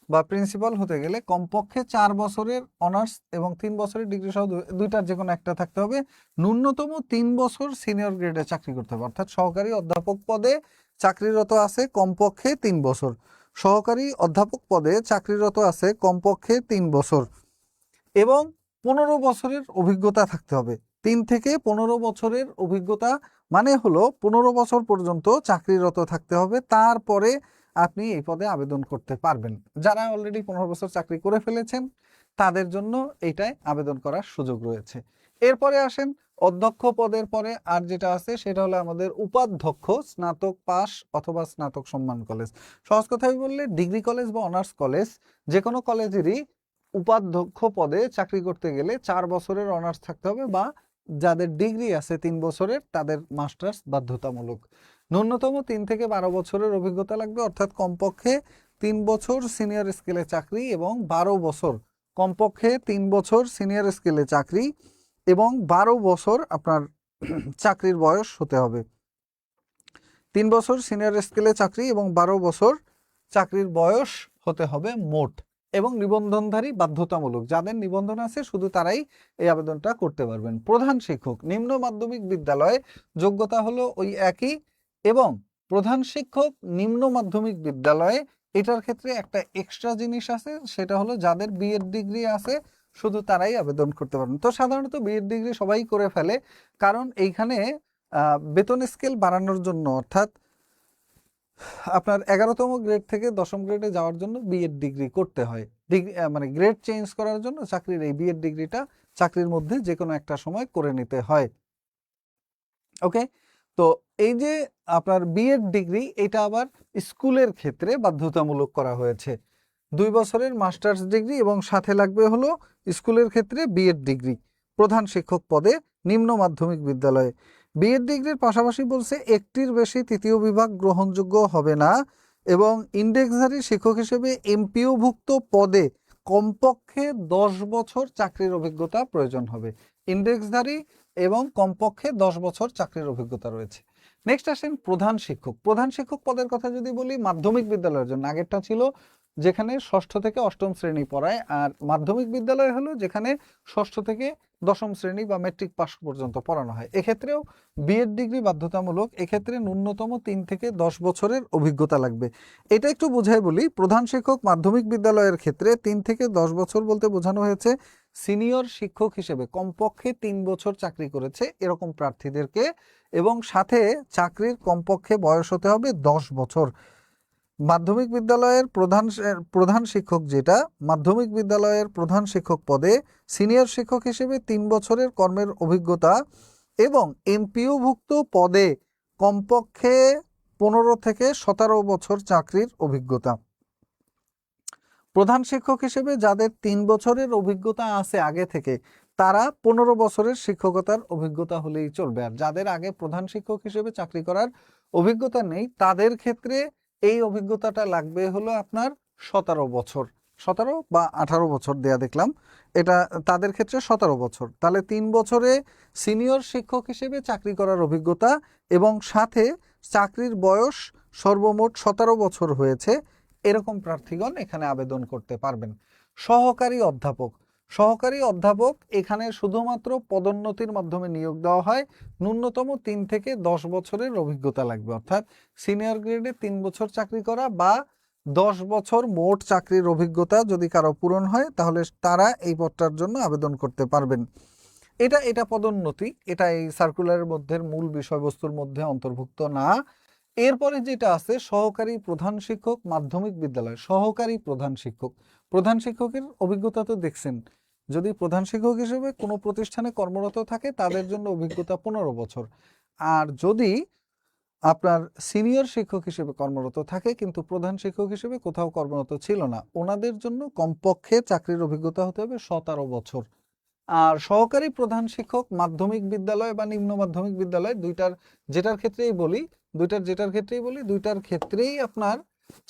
বা প্রিন্সিপাল হতে গেলে কমপক্ষে 4 বছরের অনার্স এবং 3 বছরের ডিগ্রি সহ দুইটার যে কোনো একটা থাকতে হবে। ন্যূনতম 3 বছর সিনিয়র গ্রেডে চাকরি করতে হবে, অর্থাৎ সহকারী অধ্যাপক পদে চাকরিরত আছে কমপক্ষে 3 বছর, সহকারী অধ্যাপক পদে চাকরিরত আছে কমপক্ষে 3 বছর এবং 15 বছরের অভিজ্ঞতা থাকতে হবে। 3 থেকে 15 বছরের অভিজ্ঞতা মানে হলো 15 বছর পর্যন্ত চাকরিরত থাকতে হবে, তারপরে আপনি এই পদে আবেদন করতে পারবেন। যারা অলরেডি 15 বছর চাকরি করে ফেলেছেন তাদের জন্য এইটায় আবেদন করার সুযোগ রয়েছে। এরপরে আসেন অধ্যক্ষ পদের পরে আর যেটা আছে সেটা হলো আমাদের উপাধ্যক্ষ স্নাতক পাস অথবা স্নাতক সম্মান কলেজ। সহজ কথায় বললে ডিগ্রি কলেজ বা অনার্স কলেজ যে কোনো কলেজেরই উপাধ্যক্ষ পদে চাকরি করতে গেলে 4 বছরের অনার্স থাকতে হবে বা যাদের ডিগ্রি আছে 3 বছরের তাদের মাস্টার্স বাধ্যতামূলক। ন্যূনতম 3 থেকে 12 বছরের অভিজ্ঞতা লাগবে, অর্থাৎ কমপক্ষে 3 বছর সিনিয়র স্কেলে চাকরি এবং 12 বছর, কমপক্ষে 3 বছর সিনিয়র স্কেলে চাকরি এবং 12 বছর আপনার চাকরির বয়স হতে হবে। 3 বছর সিনিয়র স্কেলে চাকরি এবং 12 বছর চাকরির বয়স হতে হবে মোট, এবং নিবন্ধনধারী বাধ্যতামূলক, যাদের নিবন্ধন আছে শুধু তারাই এই আবেদনটা করতে পারবেন। প্রধান শিক্ষক নিম্ন মাধ্যমিক বিদ্যালয়ে যোগ্যতা হলো ওই একই, এবং প্রধান শিক্ষক নিম্ন মাধ্যমিক বিদ্যালয়ে এটার ক্ষেত্রে একটা এক্সট্রা জিনিস আছে, সেটা হলো যাদের বিএড ডিগ্রি আছে শুধু তারাই আবেদন করতে পারবেন। তো সাধারণত বিএড ডিগ্রি সবাই করে ফেলে, কারণ এইখানে বেতন স্কেল বাড়ানোর জন্য, অর্থাৎ আপনার 11তম গ্রেড থেকে 10ম গ্রেডে যাওয়ার জন্য বিএড ডিগ্রি করতে হয়। ডিগ্রি মানে গ্রেড চেঞ্জ করার জন্য চাকরির এই বিএড ডিগ্রিটা চাকরির মধ্যে যে কোনো একটা সময় করে নিতে হয়। ওকে, তো এই যে আপনার বিএড ডিগ্রি, এটা আবার স্কুলের ক্ষেত্রে বাধ্যতামূলক করা হয়েছে। 2 বছরের মাস্টার্স ডিগ্রি এবং সাথে লাগবে হলো স্কুলের ক্ষেত্রে বিএড ডিগ্রি প্রধান শিক্ষক পদে নিম্ন মাধ্যমিক বিদ্যালয়ে। বিএড ডিগ্রির পাশাপাশি বলছে একটির বেশি তৃতীয় বিভাগ গ্রহণযোগ্য হবে না এবং ইন্ডেক্সধারী শিক্ষক হিসেবে এমপিওভুক্ত পদে কমপক্ষে 10 বছর চাকরির অভিজ্ঞতা প্রয়োজন হবে। ইন্ডেক্সধারী এবং কমপক্ষে 10 বছর চাকরির অভিজ্ঞতা রয়েছে। নেক্সট আসেন প্রধান শিক্ষক। প্রধান শিক্ষক পদের কথা যদি বলি মাধ্যমিক বিদ্যালয়ের জন্য, আগেরটা ছিল যেখানে ষষ্ঠ থেকে অষ্টম শ্রেণী পড়ায়, আর মাধ্যমিক বিদ্যালয় হলো যেখানে ষষ্ঠ থেকে দশম শ্রেণী বা মেট্রিক পাস পর্যন্ত পড়ানো হয়। এক্ষেত্রেও বিএড ডিগ্রি বাধ্যতামূলক। এক্ষেত্রে ন্যূনতম 3 থেকে 10 বছরের অভিজ্ঞতা লাগবে। এটা একটু বুঝাই বলি, প্রধান শিক্ষক মাধ্যমিক বিদ্যালয়ের ক্ষেত্রে 3 থেকে 10 বছর বলতে বোঝানো হয়েছে সিনিয়র শিক্ষক হিসেবে কমপক্ষে 3 বছর চাকরি করেছে এরকম প্রার্থীদেরকে, এবং সাথে চাকরির কমপক্ষে বয়স হতে হবে 10 বছর। মাধ্যমিক বিদ্যালয়ের প্রধান শিক্ষক, যেটা মাধ্যমিক বিদ্যালয়ের প্রধান শিক্ষক পদে সিনিয়র শিক্ষক হিসেবে 3 বছরের কর্মের অভিজ্ঞতা এবং এমপিওভুক্ত পদে কমপক্ষে 15 থেকে 17 বছর চাকরির অভিজ্ঞতা। প্রধান শিক্ষক হিসেবে যাদের 3 বছরের অভিজ্ঞতা আছে আগে থেকে, তারা 15 বছরের শিক্ষকতার অভিজ্ঞতা হলেই চলবে। আর যাদের আগে প্রধান শিক্ষক হিসেবে চাকরি করার অভিজ্ঞতা নেই, তাদের ক্ষেত্রে এই অভিজ্ঞতাটা লাগবে হলো আপনার 17 বছর, 17 বা 18 বছর দেয়া দেখলাম, এটা তাদের ক্ষেত্রে 17 বছর। তাহলে 3 বছরে সিনিয়র শিক্ষক হিসেবে চাকরি করার অভিজ্ঞতা এবং সাথে চাকরির বয়স সর্বমোট 17 বছর হয়েছে, এরকম প্রার্থীগণ এখানে আবেদন করতে পারবেন। সহকারী অধ্যাপক এখানে শুধুমাত্র পদোন্নতির মাধ্যমে নিয়োগ দেওয়া হয়। ন্যূনতম 3 থেকে 10 বছরের অভিজ্ঞতা লাগবে, অর্থাৎ সিনিয়র গ্রেডে 3 বছর চাকরি করা বা 10 বছর মোট চাকরির অভিজ্ঞতা যদি কারো পূরণ হয়, তাহলে তারা এই পদটার জন্য আবেদন করতে পারবেন। এটা পদোন্নতি, এটা এই সার্কুলারের মধ্যে মূল বিষয়বস্তুর মধ্যে অন্তর্ভুক্ত না। এরপরে যেটা আছে সহকারী প্রধান শিক্ষক মাধ্যমিক বিদ্যালয়, প্রধান শিক্ষকের অভিজ্ঞতা তো দেখছেন, যদি প্রধান শিক্ষক হিসেবে কোনো প্রতিষ্ঠানে কর্মরত থাকে তাদের জন্য অভিজ্ঞতা 15 বছর। আর যদি আপনার সিনিয়র শিক্ষক হিসেবে কর্মরত থাকে কিন্তু প্রধান শিক্ষক হিসেবে কোথাও কর্মরত ছিল না, ওনাদের জন্য কমপক্ষে চাকরির অভিজ্ঞতা হতে হবে 17 বছর। আর সহকারী প্রধান শিক্ষক মাধ্যমিক বিদ্যালয় বা নিম্ন মাধ্যমিক বিদ্যালয় যেটার ক্ষেত্রেই বলি দুইটার ক্ষেত্রেই আপনার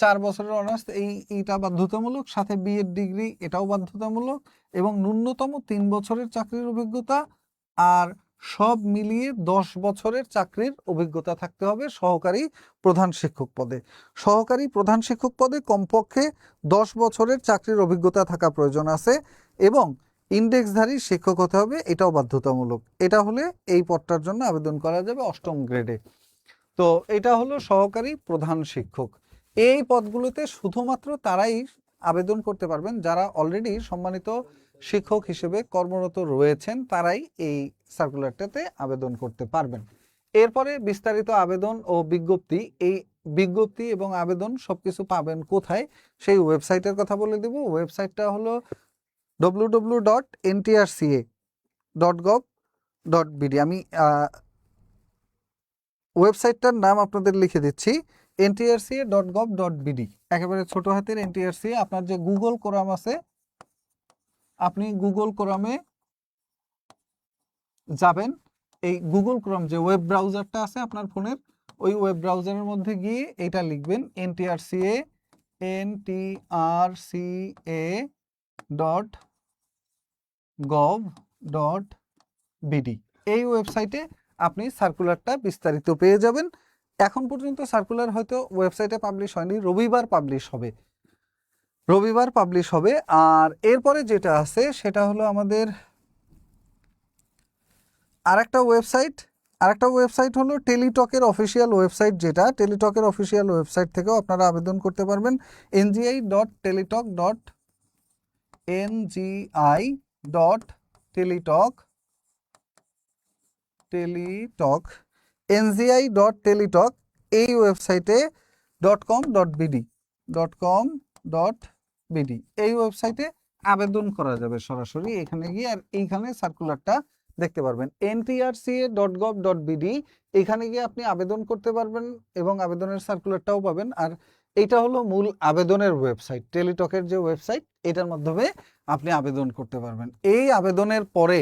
4 বছরের অনার্স এইটা বাধ্যতামূলক, সাথে বিএড ডিগ্রি এটাও বাধ্যতামূলক, এবং ন্যূনতম 3 বছরের চাকরির অভিজ্ঞতা, আর সব মিলিয়ে 10 বছরের চাকরির অভিজ্ঞতা থাকতে হবে সহকারী প্রধান শিক্ষক পদে কমপক্ষে 10 বছরের চাকরির অভিজ্ঞতা থাকা প্রয়োজন আছে, এবং ইন্ডেক্সধারী শিক্ষক হতে হবে, এটাও বাধ্যতামূলক। এটা হলে এই পদটার জন্য আবেদন করা যাবে 8ম গ্রেডে। তো এটা হলো সহকারী প্রধান শিক্ষক। এই পদগুলোতে শুধুমাত্র তারাই আবেদন করতে পারবেন যারা অলরেডি সম্মানিত শিক্ষক হিসেবে কর্মরত রয়েছেন, তারাই এই সার্কুলারটাতে আবেদন করতে পারবেন। এরপরে বিস্তারিত আবেদন ও বিজ্ঞপ্তি, এই বিজ্ঞপ্তি এবং আবেদন সবকিছু পাবেন কোথায়, সেই ওয়েবসাইটের কথা বলে দেব। ওয়েবসাইটটা হলো www.ntrca.gov.bd। আমি ওয়েবসাইটটার নাম আপনাদের লিখে দিচ্ছি, ntrca.gov.bd, একেবারে ছোট হাতের NTRCA। আপনার যে গুগল ক্রোম আছে, আপনি গুগল ক্রোমে যাবেন, এই গুগল ক্রোম যে ওয়েব ব্রাউজারটা আছে আপনার ফোনের, ওই ওয়েব ব্রাউজারের মধ্যে গিয়ে এটা লিখবেন ntrca.gov.bd। এই ওয়েবসাইটে আপনি সার্কুলারটা বিস্তারিত পেয়ে যাবেন। এখন পর্যন্ত সার্কুলার হয়তো ওয়েবসাইটে পাবলিশ হয়নি, রবিবার পাবলিশ হবে। আর এরপরে যেটা আছে সেটা হলো আমাদের আরেকটা ওয়েবসাইট হলো টেলিটকের অফিসিয়াল ওয়েবসাইট, যেটা টেলিটকের অফিসিয়াল ওয়েবসাইট থেকেও আপনারা আবেদন করতে পারবেন। ngi.teletalk এই ওয়েবসাইটে .com.bd এই ওয়েবসাইটে আবেদন করা যাবে সরাসরি এখানে গিয়ে, আর এইখানে সার্কুলারটা দেখতে পারবেন ntrca.gov.bd। এখানে গিয়ে আপনি আবেদন করতে পারবেন এবং আবেদনের সার্কুলারটাও পাবেন। আর এটা হলো মূল আবেদনের ওয়েবসাইট, টেলিটকের যে ওয়েবসাইট, এটার মাধ্যমে আপনি আবেদন করতে পারবেন। এই আবেদনের পরে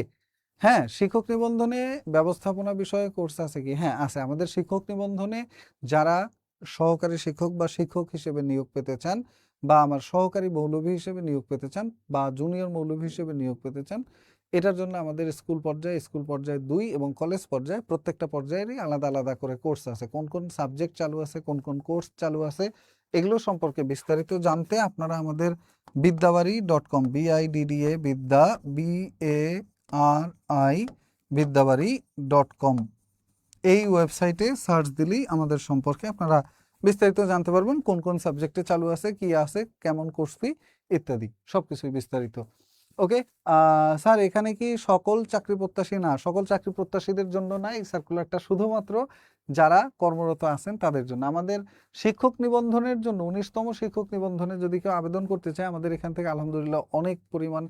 শিক্ষক নিবন্ধনে ব্যবস্থাপনা বিষয়ে কোর্স আছে কি? আছে। আমাদের শিক্ষক নিবন্ধনে যারা সহকারী শিক্ষক বা শিক্ষক হিসেবে নিয়োগ পেতে চান, বা আমার সহকারী মৌলভী হিসেবে নিয়োগ পেতে চান, বা জুনিয়র মৌলভী হিসেবে নিয়োগ পেতে চান, এটার জন্য আমাদের স্কুল পর্যায়ে 2 এবং কলেজ পর্যায়ে প্রত্যেকটা পর্যায়েরই আলাদা আলাদা করে কোর্স আছে। কোন কোন সাবজেক্ট চালু আছে, কোন কোন কোর্স চালু আছে, এগুলো সম্পর্কে বিস্তারিত জানতে আপনারা আমাদের বিদ্যাবাড়ি.com, BIDDA বিদ্যা BARI বিদ্যাবাড়ি.com এই ওয়েবসাইটে সার্চ দিলেই আমাদের সম্পর্কে আপনারা বিস্তারিত জানতে পারবেন, কোন কোন সাবজেক্টে চালু আছে, কি আছে, কেমন কোর্স ফি ইত্যাদি সবকিছুই বিস্তারিত। ওকে স্যার, এখানে কি সকল চাকরি প্রত্যাশী? না, সকল চাকরি প্রত্যাশীদের জন্য না, এই সার্কুলারটা শুধুমাত্র যারা কর্মরত আছেন তাদের জন্য। আমাদের শিক্ষক নিবন্ধনের জন্য 19তম শিক্ষক নিবন্ধনে যদি কেউ আবেদন করতে চায়, আমাদের এখান থেকে আলহামদুলিল্লাহ অনেক পরিমাণ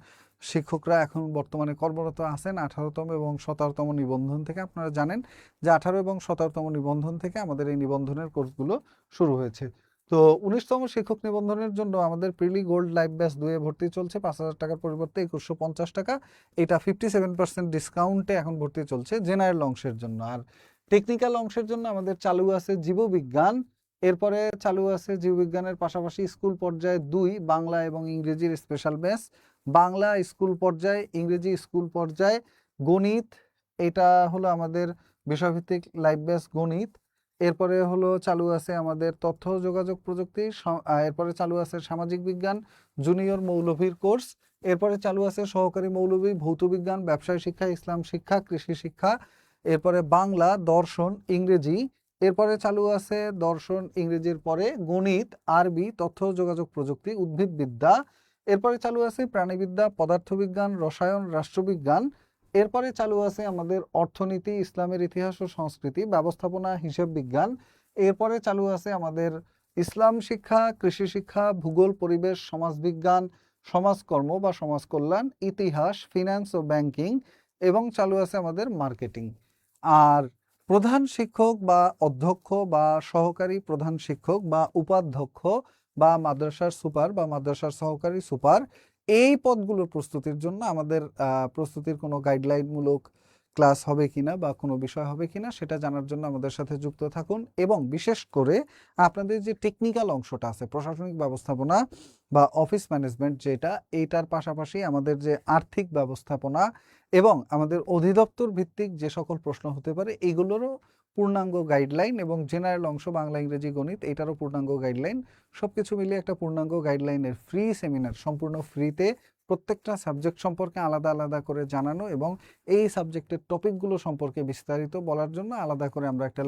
শিক্ষকরা এখন বর্তমানে কর্মরত আছেন 18তম এবং 17তম নিবন্ধন থেকে। আপনারা জানেন যে 18 এবং 17তম নিবন্ধন থেকে আমাদের এই নিবন্ধনের কোর্সগুলো শুরু হয়েছে। তো 19তম শিক্ষক নিবন্ধনের জন্য আমাদের প্রিলি গোল্ড লাইভ ব্যাচ 2 ভর্তি চলছে 5,000 টাকার পরিবর্তে 2150 টাকা। এটা 57% ডিসকাউন্টে এখন ভর্তি চলছে জেনারেল অংশের জন্য। আর টেকনিক্যাল অংশের জন্য আমাদের চালু আছে জীববিজ্ঞান, এরপরে চালু আছে জীববিজ্ঞানের পাশাপাশি স্কুল পর্যায়ে 2 বাংলা এবং ইংরেজির স্পেশাল ব্যাচ, বাংলা স্কুল পর্যায়ে, ইংরেজি স্কুল পর্যায়ে, গণিত, এটা হলো আমাদের বিষয়ভিত্তিক লাইভ ব্যাচ গণিত। এরপরে হলো চালু আছে আমাদের তথ্য যোগাযোগ প্রযুক্তি, এরপরে চালু আছে সামাজিক বিজ্ঞান জুনিয়র মৌলভীর কোর্স, এরপরে চালু আছে সহকারী মৌলভী ভৌত বিজ্ঞান, ব্যবসায় শিক্ষা, ইসলাম শিক্ষা, কৃষি শিক্ষা, এরপরে বাংলা, দর্শন, ইংরেজি, এরপরে চালু আছে দর্শন ইংরেজির পরে গণিত, আরবি, তথ্য যোগাযোগ প্রযুক্তি, উদ্ভিদবিদ্যা, এরপরে চালু আছে প্রাণীবিদ্যা, পদার্থবিজ্ঞান, রসায়ন, রাষ্ট্রবিজ্ঞান, এরপরে চালু আছে আমাদের অর্থনীতি, ইসলামের ইতিহাস ও সংস্কৃতি, ব্যবস্থাপনা, হিসাব বিজ্ঞান, এরপরে চালু আছে আমাদের ইসলাম শিক্ষা, কৃষি শিক্ষা, ভূগোল, পরিবেশ, সমাজবিজ্ঞান, সমাজকর্ম বা সমাজ কল্যাণ, ইতিহাস, ফিন্যান্স ও ব্যাংকিং, এবং চালু আছে আমাদের মার্কেটিং। আর প্রধান শিক্ষক বা অধ্যক্ষ বা সহকারী প্রধান শিক্ষক বা উপাধ্যক্ষ বা মাদ্রাসার সুপার বা মাদ্রাসার সহকারী সুপার, এই পদগুলোর প্রস্তুতির জন্য আমাদের প্রস্তুতির কোনো গাইডলাইনমূলক ক্লাস হবে কিনা বা কোনো বিষয় হবে কিনা সেটা জানার জন্য আমাদের সাথে যুক্ত থাকুন। এবং বিশেষ করে আপনাদের যে টেকনিক্যাল অংশটা আছে, প্রশাসনিক ব্যবস্থাপনা বা অফিস ম্যানেজমেন্ট, যেটা এইটার পাশাপাশি আমাদের যে আর্থিক ব্যবস্থাপনা এবং আমাদের অধিদপ্তর ভিত্তিক যে সকল প্রশ্ন হতে পারে, এইগুলোরও পূর্ণাঙ্গ গাইডলাইন, এবং জেনারেল অংশ বাংলা, ইংরেজি, গণিত, এইটারও পূর্ণাঙ্গ গাইডলাইন, সবকিছু মিলিয়ে একটা পূর্ণাঙ্গ গাইডলাইনের ফ্রি সেমিনার, সম্পূর্ণ ফ্রিতে প্রত্যেকটা সাবজেক্ট সম্পর্কে আলাদা আলাদা করে জানানো এবং এই সাবজেক্টের টপিকগুলো সম্পর্কে বিস্তারিত বলার জন্য আলাদা করে আমরা একটা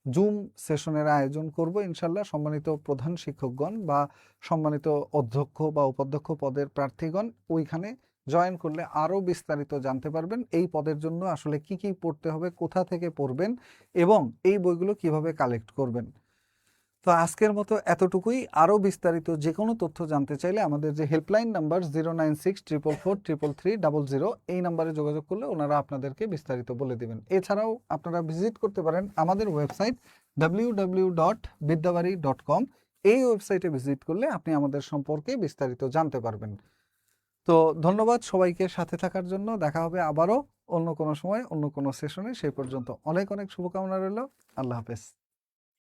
জুম সেশনের আয়োজন করব ইনশাল্লাহ। সম্মানিত প্রধান শিক্ষকগণ বা সম্মানিত অধ্যক্ষ বা উপাধ্যক্ষ পদের প্রার্থীগণ ওইখানে জয়েন করলে আরও বিস্তারিত জানতে পারবেন এই পদের জন্য আসলে কি কি পড়তে হবে, কোথা থেকে পড়বেন এবং এই বইগুলো কিভাবে কালেক্ট করবেন। তো আজকের মতো এতটুকুই। আরও বিস্তারিত যে কোনো তথ্য জানতে চাইলে আমাদের যে হেল্পলাইন নাম্বার 09644333300, এই নাম্বারে যোগাযোগ করলে ওনারা আপনাদেরকে বিস্তারিত বলে দেবেন। এছাড়াও আপনারা ভিজিট করতে পারেন আমাদের ওয়েবসাইট www.bidyabari.com। এই ওয়েবসাইটে ভিজিট করলে আপনি আমাদের সম্পর্কে বিস্তারিত জানতে পারবেন। তো ধন্যবাদ সবাইকে সাথে থাকার জন্য। দেখা হবে আবারও অন্য কোনো সময় অন্য কোনো সেশনে। সেই পর্যন্ত অনেক অনেক শুভকামনা রইল। আল্লাহ হাফেজ।